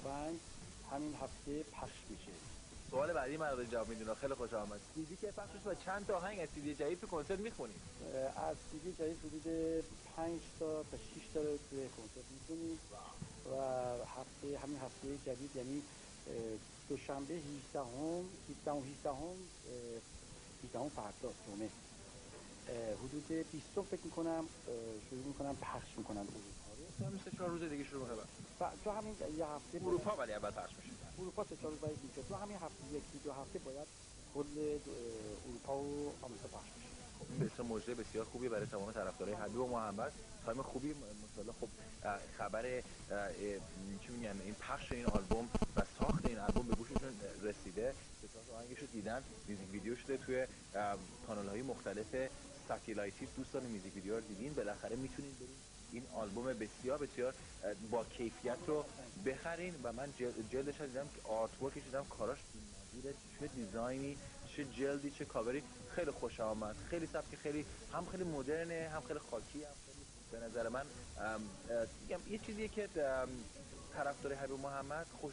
تفنگ همین هفته پخش میشه. سوال بعدی من رو جواب میدونم. خیلی خوش آمد. دیدی که پخشش و چند تا آهنگ از سیدی جدید تو کنسرت میخونید؟ از سیدی جدید حدود 5 تا 6 تا رو توی کنسرت میخونیم و همین هفته جدید یعنی دوشنبه 18 فردا جمعه حدود 20 فکر میکنم شروع میکنم پخش میکنم اروپا همین 3-4 روز دیگه شروع میشه. و تو همین یه هفته اروپا ولی اول پخش میشه. اروپا 3-4 روز باید میشه. تو همین هفته 1-2 هفته باید کل اروپا و آمریکا پخش بشه. این بسیار موجه بسیار خوبی برای تمام طرفدارای حبیب و محمد. تایم خوبی ماشاءالله. خب خبر چی میگن این پخش این آلبوم و ساخت این آلبوم به گوششون رسیده. تا آهنگشو دیدن، میوزیک ویدیو شده توی کانال‌های مختلف ساتلایتی. دوستان میوزیک ویدیو رو دیدین، بالاخره میتونین برین این آلبوم بسیار بسیار با کیفیت رو بخرین و من جلدش دیدم که آرت ورکش دیدم، کاراش بی‌نظیره، چه دیزاینی، چه جلدی، چه کاوری. خیلی خوش آمد. خیلی سبک، خیلی هم خیلی مدرنه، هم خیلی خاکی، هم خیلی به نظر من میگم یه چیزیه که طرفدار حبیب محمد خوش